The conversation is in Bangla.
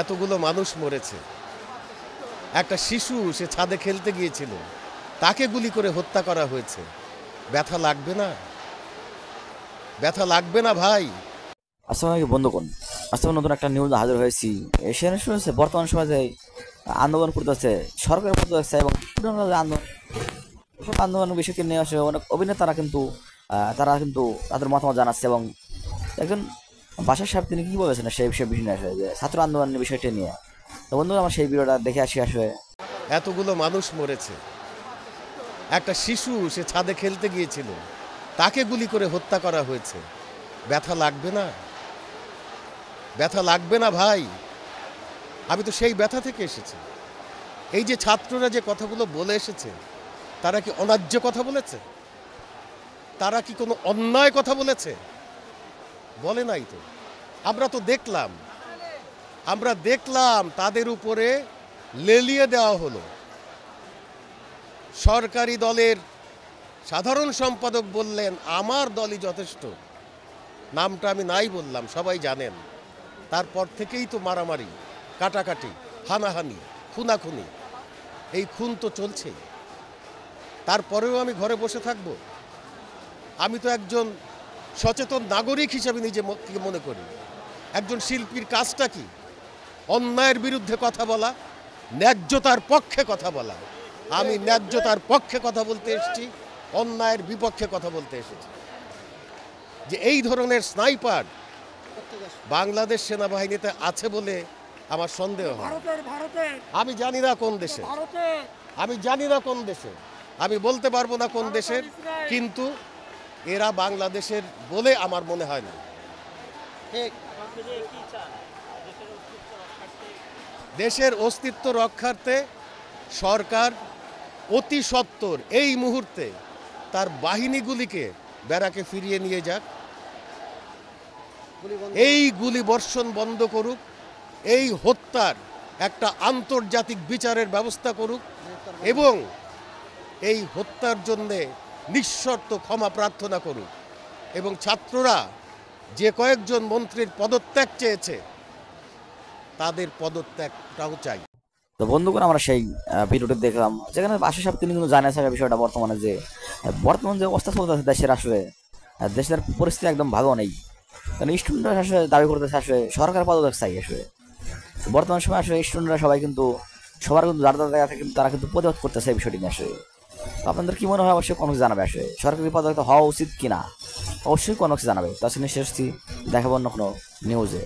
এতগুলো মানুষ মরেছে। একটা শিশু সে ছাদে খেলতে গিয়েছিল, তাকে গুলি করে হত্যা করা হয়েছে। ব্যথা লাগবে না? ব্যথা লাগবে না ভাই? আসসালামু বন্ধুগণ, আজকে নতুন একটা নিউজ হাজির হয়েছি। এশিয়ান হচ্ছে বর্তমান সময়ে যে আন্দোলন করতেছে সরকারের পক্ষ থেকে এবং আন্দোলনের বিষয়কে নিয়ে আসে অনেক অভিনেতারা কিন্তু তাদের মতামত জানাচ্ছে এবং একজন বাসার সাহেব তিনি কি বলেছেন সেই বিষয়ে বিষয় নিয়ে আসে যে ছাত্র আন্দোলনের বিষয়টি নিয়ে। তো বন্ধু আমার সেই ভিডিওটা দেখে আসলে এতগুলো মানুষ মরেছে। একটা শিশু সে ছাদে খেলতে গিয়েছিল, তাকে গুলি করে হত্যা করা হয়েছে। ব্যথা লাগবে না? ব্যথা লাগবে না ভাই? আমি তো সেই ব্যথা থেকে এসেছি। এই যে ছাত্ররা যে কথাগুলো বলে এসেছে, তারা কি অন্যায্য কথা বলেছে? তারা কি কোনো অন্যায় কথা বলেছে? বলে নাই তো। আমরা দেখলাম তাদের উপরে লেলিয়ে দেওয়া হলো। সরকারি দলের সাধারণ সম্পাদক বললেন আমার দলই যথেষ্ট। নামটা আমি নাই বললাম, সবাই জানেন। তারপর থেকেই তো মারামারি, কাটাকাটি, হানাহানি, খুনাখুনি, এই খুন তো চলছেই। তারপরেও আমি ঘরে বসে থাকব? আমি তো একজন সচেতন নাগরিক হিসাবে নিজেকে মনে করি। একজন শিল্পীর কাজটা কি? অন্যায়ের বিরুদ্ধে কথা বলা, ন্যায্যতার পক্ষে কথা বলা। আমি ন্যায্যতার পক্ষে কথা বলতে এসেছি, অন্যায়ের বিপক্ষে কথা বলতে এসেছি। যে এই ধরনের স্নাইপার বাংলাদেশ সেনাবাহিনীতে আছে বলে আমার সন্দেহ হয়। আমি জানি না কোন দেশে, আমি বলতে পারবো না কোন দেশের, কিন্তু এরা বাংলাদেশের বলে আমার মনে হয় না। দেশের অস্তিত্ব রক্ষার্থে সরকার অতি সত্বর এই মুহূর্তে তার বাহিনীগুলিকে ব্যারাকে ফিরিয়ে নিয়ে যাক, এই গুলি বর্ষণ বন্ধ করুক, এই হত্যার একটা আন্তর্জাতিক বিচারের ব্যবস্থা করুক এবং এই হত্যার জন্যে নিঃশর্ত ক্ষমা প্রার্থনা করুক। এবং ছাত্ররা যে কয়েকজন মন্ত্রীর পদত্যাগ চেয়েছে তাদের পদত্যাগটাও চাই। তো বন্ধুগণ আমরা সেই ভিডিওটি দেখলাম যেখানে বাসা সাহেব তিনি কিন্তু জানিয়েছে বিষয়টা বর্তমানে যে বর্তমান যে অবস্থা চলতেছে দেশের আসলে দেশের পরিস্থিতি একদম ভালো নেই। কারণ স্টুডেন্টরা আসলে দাবি করতেছে আসলে সরকার পদত্যাগ চাই। আসলে বর্তমান সময় আসলে স্টুডেন্টরা সবাই কিন্তু সবার কিন্তু যার জায়গা থেকে তারা কিন্তু প্রতিবাদ করতেছে এই বিষয়টি নিয়ে। আসলে আপনাদের কি মনে হয় অবশ্যই কোনো জানাবে আসলে সরকারি পদত্যাগ হওয়া উচিত কিনা, অবশ্যই কোনো কিছু জানাবে। তো আসলে শেষ দেখাবো অন্য কোনো নিউজে।